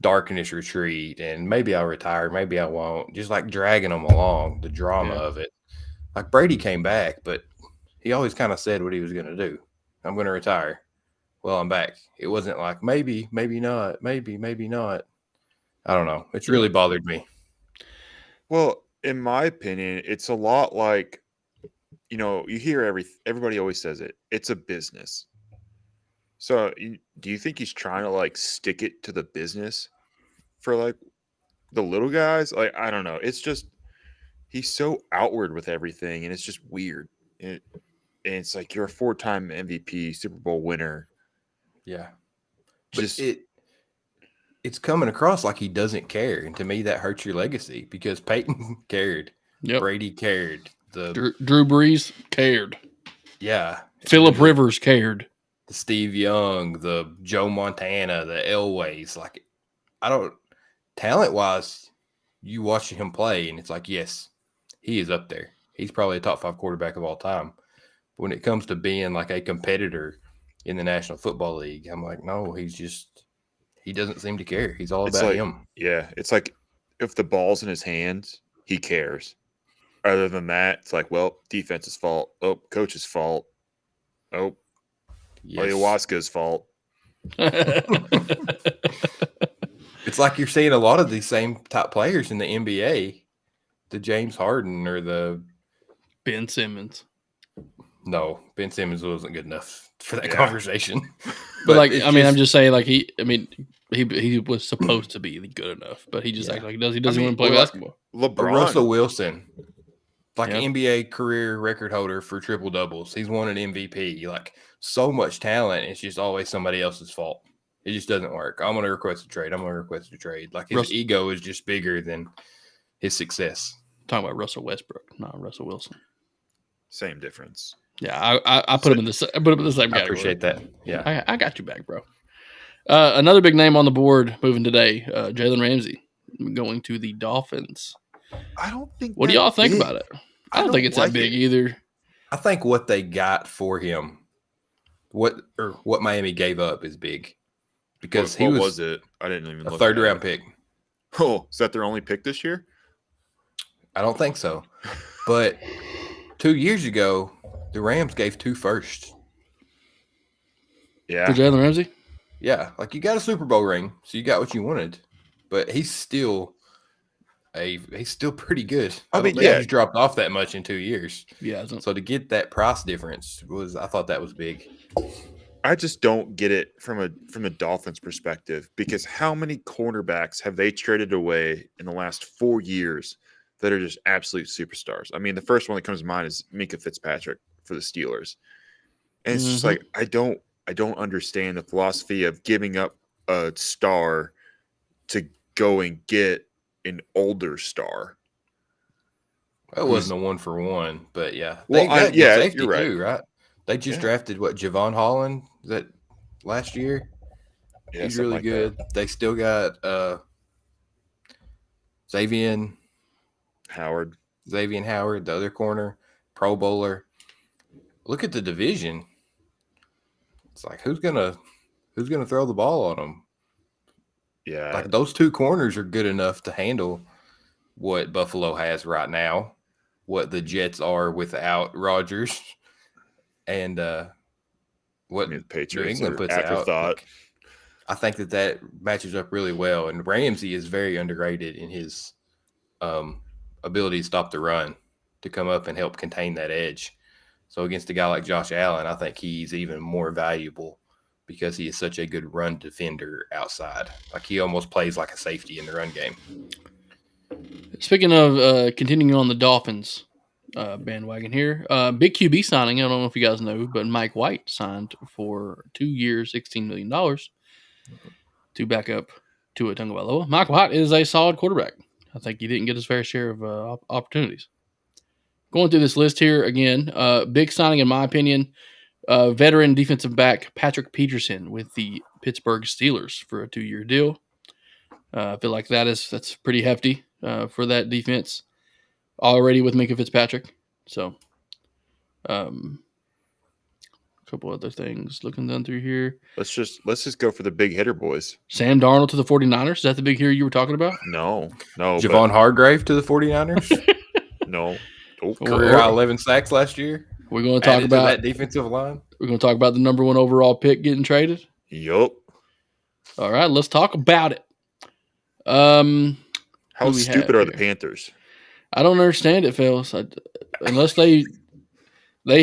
darkness retreat, and maybe I'll retire, maybe I won't. Just like dragging them along, the drama of it. Like Brady came back, but he always kind of said what he was going to do. I'm going to retire. Well, I'm back. It wasn't like maybe not, maybe not. I don't know. It's really bothered me. Well, in my opinion, it's a lot like, you hear everybody always says it. It's a business. So do you think he's trying to stick it to the business for the little guys? I don't know. It's just, he's so outward with everything, and it's just weird. And it's like, you're a 4-time MVP, Super Bowl winner. Yeah. Just it's coming across like he doesn't care. And to me, that hurts your legacy because Peyton cared. Yep. Brady cared. Drew Brees cared. Yeah. Phillip Rivers cared. The Steve Young, the Joe Montana, the Elways. Talent-wise, you watch him play, and it's like, yes, he is up there. He's probably a top 5 quarterback of all time. But when it comes to being like a competitor in the National Football League, I'm like, no, he doesn't seem to care. He's all about him. Yeah, it's like if the ball's in his hands, he cares. Other than that, it's like, well, defense's fault. Oh, coach's fault. Oh, ayahuasca's fault. It's like you're seeing a lot of these same top players in the NBA, the James Harden or the Ben Simmons. No, Ben Simmons wasn't good enough for that Yeah. conversation. But like, it's I mean, I'm just saying, like he was supposed to be good enough, but he just acts like he does. He doesn't mean, want to play or like basketball. a LeBron. Russell Wilson, like Yep. an NBA career record holder for triple doubles. He's won an MVP. Like so much talent, it's just always somebody else's fault. It just doesn't work. I'm gonna request a trade. Like his ego is just bigger than his success. Talking about Russell Westbrook, not Russell Wilson. Same difference. Yeah, I put him in the same category. I appreciate that. Yeah, I got you back, bro. Another big name on the board moving today, Jalen Ramsey going to the Dolphins. I don't think. What do y'all think about it? I don't think it's that big either. I think what they got for him, what Miami gave up, is big because what was it? I didn't even a look third at round it. pick. Oh, is that their only pick this year? I don't think so. But 2 years ago, the Rams gave 2 firsts. Yeah. For Jalen Ramsey? Yeah. Like you got a Super Bowl ring, so you got what you wanted. But he's still pretty good. I mean, he's dropped off that much in 2 years. Yeah. So to get that price difference I thought that was big. I just don't get it from a Dolphins perspective, because how many cornerbacks have they traded away in the last 4 years that are just absolute superstars? I mean, the first one that comes to mind is Minkah Fitzpatrick for the Steelers. And it's just like, I don't understand the philosophy of giving up a star to go and get an older star. That wasn't a 1-for-1, but yeah. Well, safety you're right. Too, right? They just drafted Javon Holland that last year. Yeah, he's really good. They still got Xavier Howard, the other corner, Pro Bowler. Look at the division. It's like who's gonna throw the ball on them? Yeah, like those 2 corners are good enough to handle what Buffalo has right now, what the Jets are without Rodgers, and what the Patriots New England puts afterthought. out. I think that matches up really well, and Ramsey is very underrated in his ability to stop the run, to come up and help contain that edge. So against a guy like Josh Allen, I think he's even more valuable because he is such a good run defender outside. Like he almost plays like a safety in the run game. Speaking of continuing on the Dolphins bandwagon here, big QB signing. I don't know if you guys know, but Mike White signed for 2 years, $16 million to back up Tua Tagovailoa. Mike White is a solid quarterback. I think he didn't get his fair share of opportunities. Going through this list here again, big signing in my opinion, veteran defensive back Patrick Peterson with the Pittsburgh Steelers for a 2-year deal. I feel like that's pretty hefty for that defense already with Minkah Fitzpatrick. So, a couple other things looking down through here. Let's just go for the big hitter boys. Sam Darnold to the 49ers. Is that the big hitter you were talking about? No. Javon Hargrave to the 49ers. No. Career 11 sacks last year. We're going to talk about that defensive line. We're going to talk about the number 1 overall pick getting traded. Yup. All right, let's talk about it. How stupid are the Panthers? I don't understand it, fellas. Unless they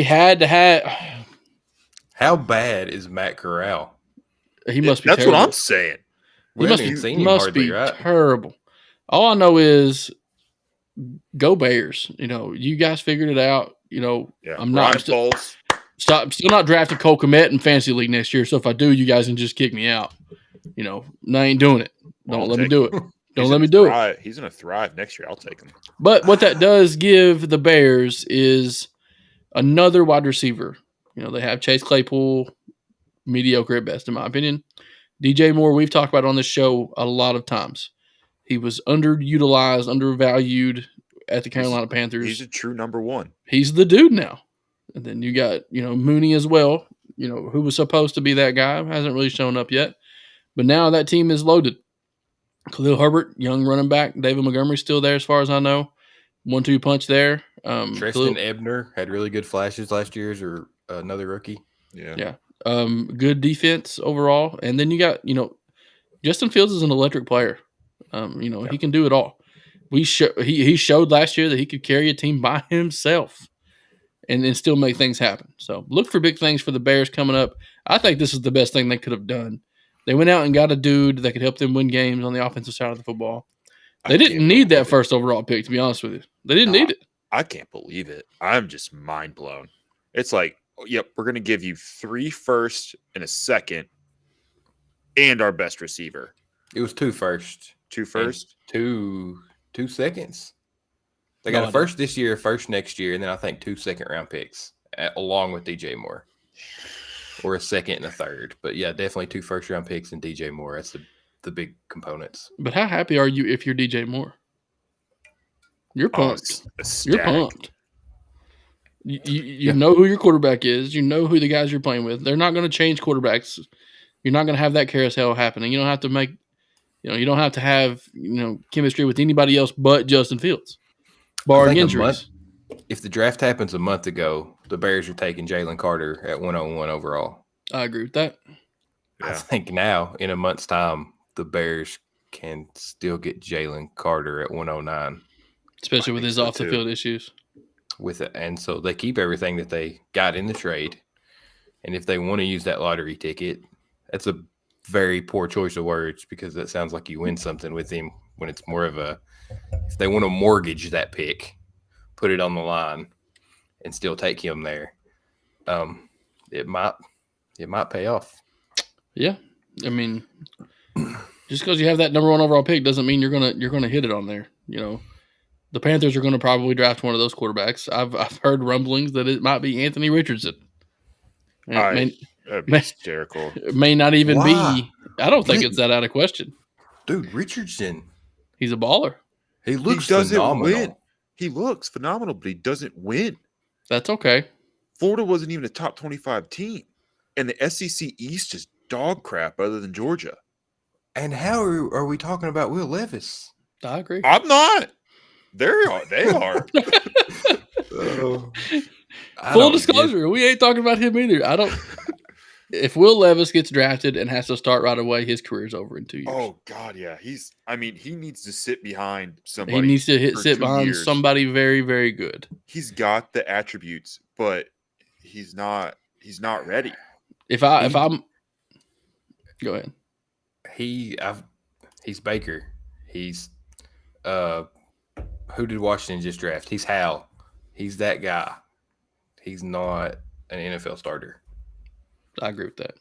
had to have. How bad is Matt Corral? He must be. That's terrible. what I'm saying. He must be terrible. All I know is, go Bears. You guys figured it out. I'm not still not drafting Cole Kmet in fantasy league next year. So if I do, you guys can just kick me out. I ain't doing it. Don't let me do it. Don't let me do it. He's going to thrive next year. I'll take him. But what that does give the Bears is another wide receiver. They have Chase Claypool, mediocre at best, in my opinion. DJ Moore, we've talked about on this show a lot of times. He was underutilized, undervalued at the Carolina Panthers. He's a true number 1. He's the dude now. And then you got, Mooney as well, who was supposed to be that guy, hasn't really shown up yet. But now that team is loaded. Khalil Herbert, young running back. David Montgomery's still there as far as I know. 1-2 punch there. Tristan Ebner had really good flashes last year, or another rookie. Yeah. Good defense overall. And then you got, Justin Fields is an electric player. He can do it all. He showed last year that he could carry a team by himself. and then still make things happen. So look for big things for the Bears coming up. I think this is the best thing they could have done. They went out and got a dude that could help them win games on the offensive side of the football. They didn't need that first overall pick, to be honest with you. They didn't need it. I can't believe it. I'm just mind blown. It's like, yep, we're going to give you 3 firsts and a second and our best receiver. It was 2 firsts. 2 firsts? 2 seconds. They got a first this year, a first next year, and then I think 2 second-round picks along with DJ Moore. Or a second and a third. But, yeah, definitely 2 first-round picks and DJ Moore. That's the big components. But how happy are you if you're DJ Moore? You're pumped. You're pumped. You know who your quarterback is. You know who the guys you're playing with. They're not going to change quarterbacks. You're not going to have that carousel happening. You don't have to make, you don't have to have, chemistry with anybody else but Justin Fields, barring injuries. If the draft happens a month ago, the Bears are taking Jalen Carter at 101 overall. I agree with that. Yeah. I think now, in a month's time, the Bears can still get Jalen Carter at 109. Especially with his off-the-field issues. And so they keep everything that they got in the trade. And if they want to use that lottery ticket, that's a very poor choice of words because that sounds like you win something with him when it's more of if they want to mortgage that pick, put it on the line, and still take him there, it might pay off. Yeah, I mean, just because you have that number 1 overall pick doesn't mean you're gonna hit it on there. The Panthers are going to probably draft one of those quarterbacks. I've heard rumblings that it might be Anthony Richardson. That'd be hysterical. It may not even be. I don't think it's that out of question. Dude, Richardson. He's a baller. He looks phenomenal. Win. He looks phenomenal, but he doesn't win. That's okay. Florida wasn't even a top 25 team. And the SEC East is dog crap other than Georgia. And how are we talking about Will Levis? I agree. I'm not. They are. Full disclosure, we ain't talking about him either. If Will Levis gets drafted and has to start right away, his career's over in 2 years. Oh God, yeah. He needs to sit behind somebody. He needs to sit behind somebody very, very good. He's got the attributes, but he's not ready. Go ahead. He's Baker. He's who did Washington just draft? He's Hal. He's that guy. He's not an NFL starter. I agree with that.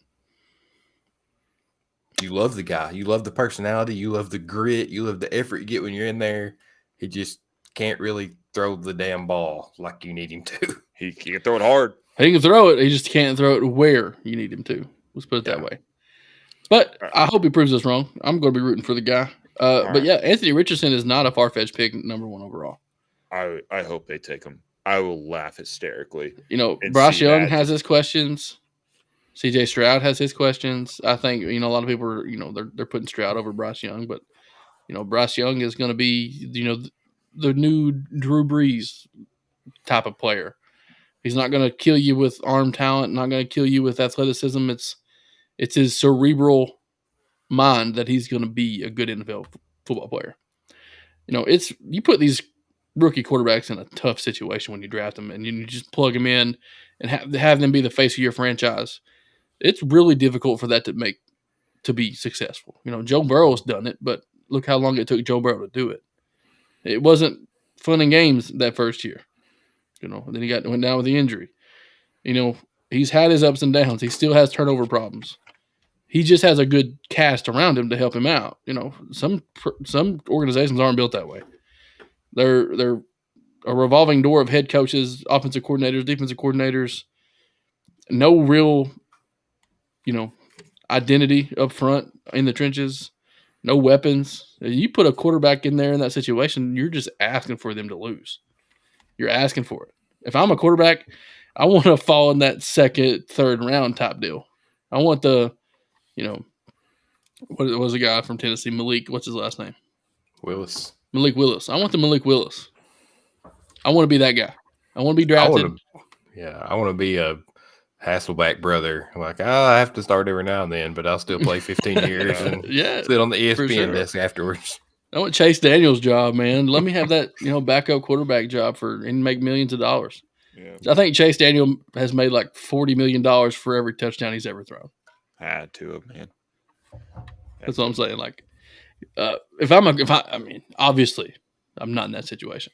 You love the guy. You love the personality. You love the grit. You love the effort you get when you're in there. He just can't really throw the damn ball like you need him to. He can throw it hard. He can throw it. He just can't throw it where you need him to. Let's put it that way. But I hope he proves us wrong. I'm going to be rooting for the guy. But yeah, Anthony Richardson is not a far-fetched pick, number 1 overall. I hope they take him. I will laugh hysterically. Bryce Young has his questions. CJ Stroud has his questions. I think, a lot of people are, they're putting Stroud over Bryce Young, but, Bryce Young is going to be, the new Drew Brees type of player. He's not going to kill you with arm talent, not going to kill you with athleticism. It's his cerebral mind that he's going to be a good NFL football player. You put these rookie quarterbacks in a tough situation when you draft them, and you just plug them in and have them be the face of your franchise. It's really difficult for that to be successful. Joe Burrow's done it, but look how long it took Joe Burrow to do it. It wasn't fun and games that first year. Then he went down with the injury. He's had his ups and downs. He still has turnover problems. He just has a good cast around him to help him out. Some organizations aren't built that way. They're a revolving door of head coaches, offensive coordinators, defensive coordinators. No real, identity up front in the trenches. No weapons. You put a quarterback in there in that situation, you're just asking for them to lose. You're asking for it. If I'm a quarterback, I want to fall in that second, third round type deal. I want the, what was the guy from Tennessee? Malik, what's his last name? Willis. Malik Willis. I want the Malik Willis. I want to be that guy. I want to be drafted. I want to be a Hasselback brother. Like, I have to start every now and then, but I'll still play 15 years and sit on the ESPN desk afterwards. I want Chase Daniels' job, man. Let me have that, backup quarterback job and make millions of dollars. Yeah. I think Chase Daniel has made like $40 million for every touchdown he's ever thrown. Had to have, man. That's what I'm saying. Like, I mean, obviously, I'm not in that situation.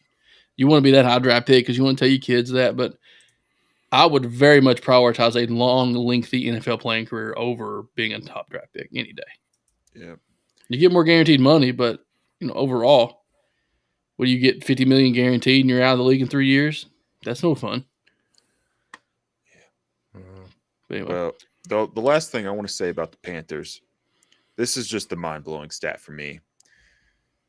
You want to be that high draft pick because you want to tell your kids that, but I would very much prioritize a long, lengthy NFL playing career over being a top draft pick any day. Yeah. You get more guaranteed money, but overall, what do you get? $50 million guaranteed, and you're out of the league in 3 years. That's no fun. Yeah. But anyway, well, the last thing I want to say about the Panthers, this is just the mind-blowing stat for me.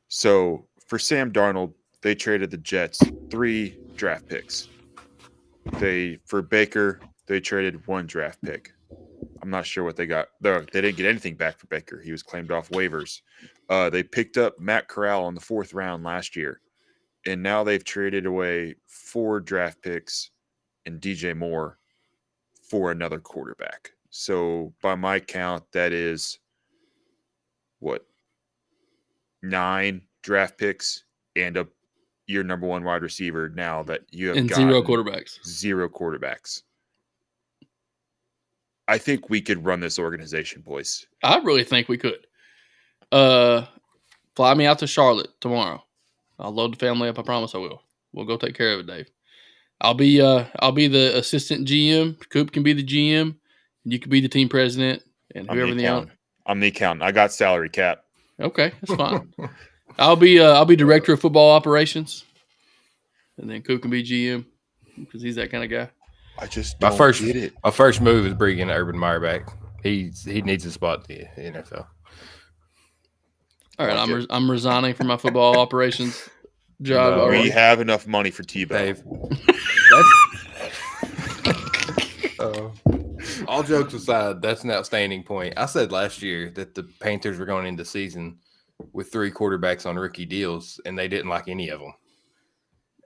So for Sam Darnold, they traded the Jets 3 draft picks. For Baker, they traded 1 draft pick. I'm not sure what they got. They didn't get anything back for Baker. He was claimed off waivers. They picked up Matt Corral in the 4th round last year, and now they've traded away 4 draft picks and DJ Moore for another quarterback. So by my count, that is what, 9 draft picks and your number 1 wide receiver now that you have and gotten 0 quarterbacks. 0 quarterbacks. I think we could run this organization, boys. I really think we could. Fly me out to Charlotte tomorrow. I'll load the family up. I promise I will. We'll go take care of it, Dave. I'll be the assistant GM. Coop can be the GM. You can be the team president and whoever the accountant. I'm the accountant. I got salary cap. Okay, that's fine. I'll be director of football operations, and then Coop can be GM because he's that kind of guy. I just don't get it. My first move is bringing Urban Meyer back. He needs a spot in the NFL. All right, I'm resigning from my football operations job. No. We have enough money for Tebow. Dave, all jokes aside, that's an outstanding point. I said last year that the Panthers were going into the season with 3 quarterbacks on rookie deals, and they didn't like any of them.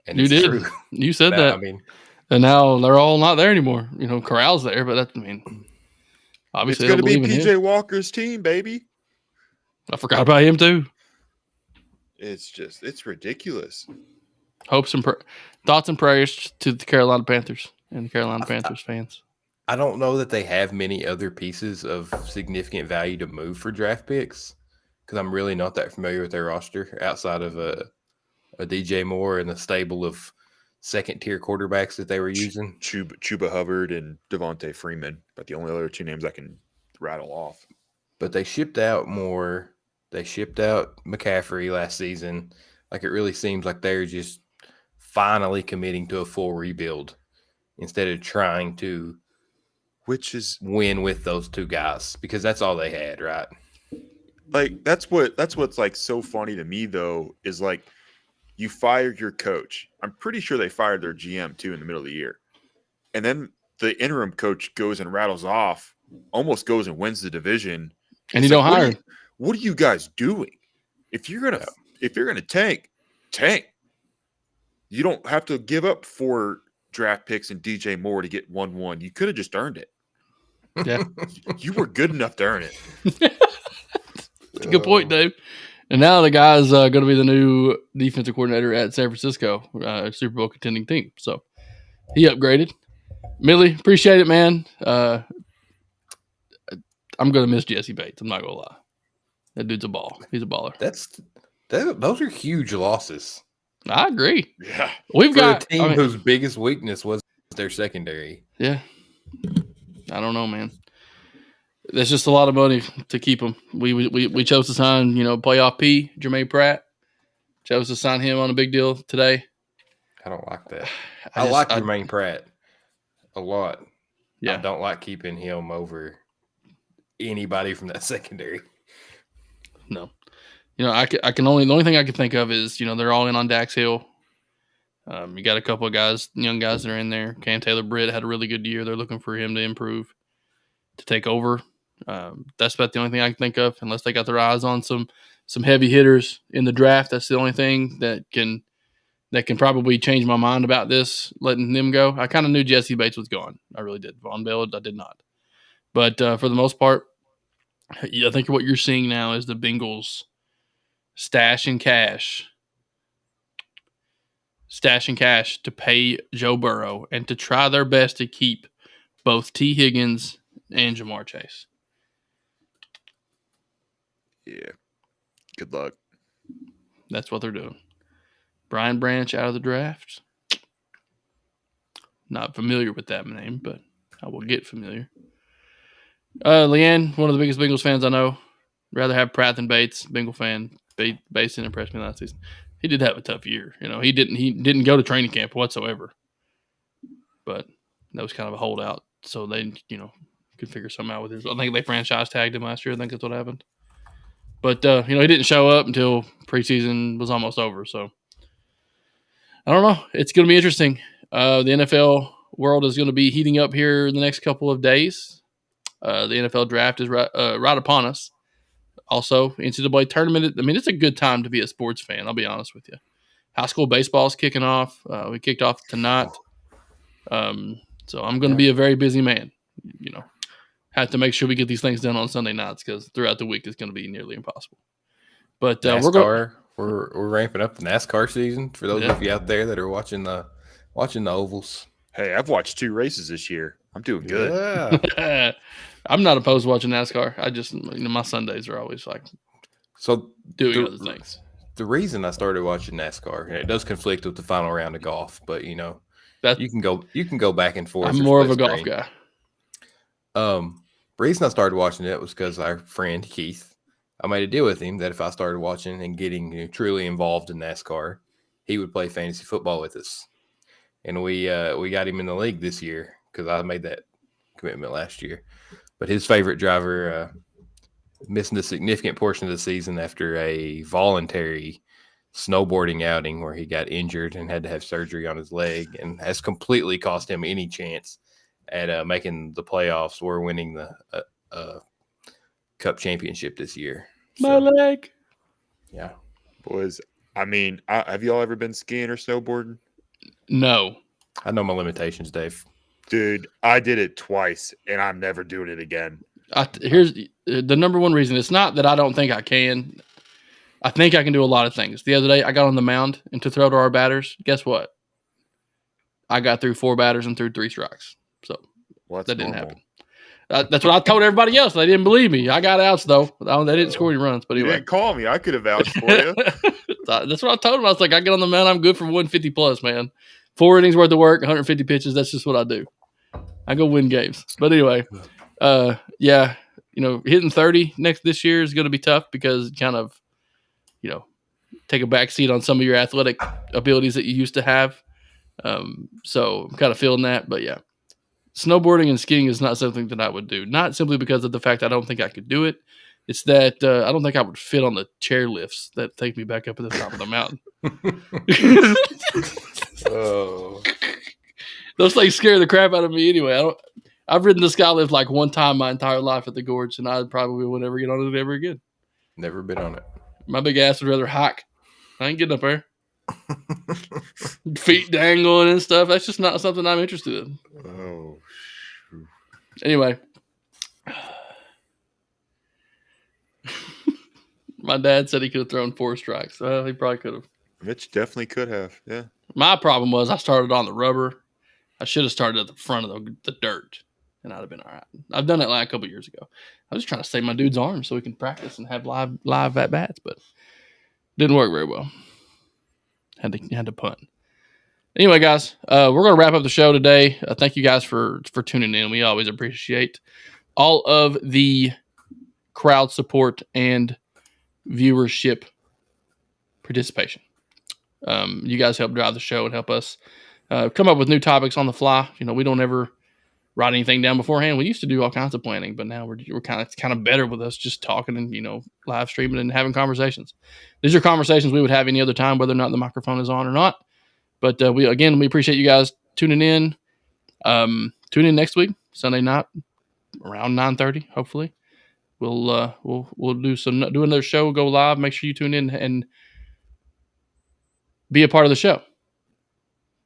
And you did. True. You said that. I mean, and now they're all not there anymore. Corral's there, but obviously it's going to be PJ PJ Walker's team, baby. I forgot about him too. It's ridiculous. Hopes and thoughts and prayers to the Carolina Panthers and the Carolina Panthers fans. I don't know that they have many other pieces of significant value to move for draft picks because I'm really not that familiar with their roster outside of a DJ Moore and the stable of second-tier quarterbacks that they were using. Chuba Hubbard and Devontae Freeman, but the only other 2 names I can rattle off. But they shipped out more. They shipped out McCaffrey last season. Like, it really seems like they're just finally committing to a full rebuild instead of trying to win with those 2 guys because that's all they had, right? Like, that's what's like so funny to me though is like you fired your coach. I'm pretty sure they fired their GM too in the middle of the year, and then the interim coach goes and rattles off, almost goes and wins the division, and you don't hire him. What are you guys doing? If you're gonna tank. You don't have to give up 4 draft picks and DJ Moore to get 1-1. You could have just earned it. Yeah, you were good enough to earn it. That's a good point, Dave. And now the guy's going to be the new defensive coordinator at San Francisco, Super Bowl contending team. So he upgraded. Millie, appreciate it, man. I'm going to miss Jesse Bates. I'm not going to lie. That dude's a ball. He's a baller. Those are huge losses. I agree. Yeah. We've got a team whose biggest weakness was their secondary. Yeah. I don't know, man. There's just a lot of money to keep him. We chose to sign, playoff P, Jermaine Pratt. Chose to sign him on a big deal today. I don't like that. I like Jermaine Pratt a lot. Yeah. I don't like keeping him over anybody from that secondary. No. The only thing I can think of is, they're all in on Dax Hill. You got a couple of guys, young guys that are in there. Cam Taylor-Britt had a really good year. They're looking for him to improve, to take over. That's about the only thing I can think of, unless they got their eyes on some heavy hitters in the draft. That's the only thing that can probably change my mind about this, letting them go. I kind of knew Jesse Bates was gone. I really did. Von Bell, I did not. But for the most part, I think what you're seeing now is the Bengals stash and cash stashing cash to pay Joe Burrow and to try their best to keep both T. Higgins and Jamar Chase. Yeah. Good luck. That's what they're doing. Brian Branch out of the draft. Not familiar with that name, but I will get familiar. Leanne, one of the biggest Bengals fans I know. Rather have Pratt than Bates. Bengal fan. Bates didn't impress me last season. He did have a tough year. He didn't go to training camp whatsoever. But that was kind of a holdout. So they, could figure something out with his. I think they franchise tagged him last year. I think that's what happened. But, he didn't show up until preseason was almost over. So I don't know. It's going to be interesting. The NFL world is going to be heating up here in the next couple of days. The NFL draft is right upon us. Also, NCAA tournament. I mean, it's a good time to be a sports fan. I'll be honest with you. High school baseball is kicking off. We kicked off tonight. So I'm going to be a very busy man. Have to make sure we get these things done on Sunday nights because throughout the week it's going to be nearly impossible. But we're ramping up the NASCAR season for those of you out there that are watching the ovals. Hey, I've watched 2 races this year. I'm doing good. Yeah. I'm not opposed to watching NASCAR. I just, my Sundays are always like doing other things. The reason I started watching NASCAR, and it does conflict with the final round of golf, but you can go back and forth. I'm more of a golf guy. Reason I started watching it was because our friend Keith, I made a deal with him that if I started watching and getting truly involved in NASCAR, he would play fantasy football with us. And we got him in the league this year because I made that commitment last year. But his favorite driver missing a significant portion of the season after a voluntary snowboarding outing where he got injured and had to have surgery on his leg and has completely cost him any chance at making the playoffs or winning the Cup championship this year. My leg. Yeah. Boys, I mean, have y'all ever been skiing or snowboarding? No. I know my limitations, Dave. Dude, I did it twice, and I'm never doing it again. Here's the number one reason. It's not that I don't think I can. I think I can do a lot of things. The other day, I got on the mound and to throw to our batters. Guess what? I got through 4 batters and threw 3 strikes. So that didn't happen. That's what I told everybody else. They didn't believe me. I got outs, though. They didn't score any runs. But anyway. You didn't call me. I could have vouched for you. That's what I told them. I was like, I get on the mound. I'm good for 150 plus, man. 4 innings worth of work, 150 pitches. That's just what I do. I go win games. But anyway, hitting 30 this year is going to be tough because kind of, take a back seat on some of your athletic abilities that you used to have. So I'm kind of feeling that. But yeah, snowboarding and skiing is not something that I would do. Not simply because of the fact I don't think I could do it. It's that I don't think I would fit on the chair lifts that take me back up at the top of the mountain. Oh. Those things scare the crap out of me anyway. I've ridden the sky lift like one time my entire life at the gorge, and I probably would never get on it ever again. Never been on it. My big ass would rather hike. I ain't getting up there. Feet dangling and stuff. That's just not something I'm interested in. Oh. Anyway. My dad said he could have thrown 4 strikes. Well, he probably could have. Mitch definitely could have, yeah. My problem was I started on the rubber. I should have started at the front of the dirt, and I'd have been all right. I've done that like a couple years ago. I was just trying to save my dude's arms so we can practice and have live at-bats, but didn't work very well. Had to punt. Anyway, guys, we're going to wrap up the show today. Thank you guys for tuning in. We always appreciate all of the crowd support and viewership participation. You guys help drive the show and help us come up with new topics on the fly. We don't ever write anything down beforehand. We used to do all kinds of planning, but now we're kind of better with us just talking and live streaming and having conversations. These are conversations we would have any other time, whether or not the microphone is on or not. But we appreciate you guys tuning in. Tune in next week, Sunday night, around 9:30. Hopefully, we'll do another show. Go live. Make sure you tune in and be a part of the show.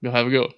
You'll have a good one.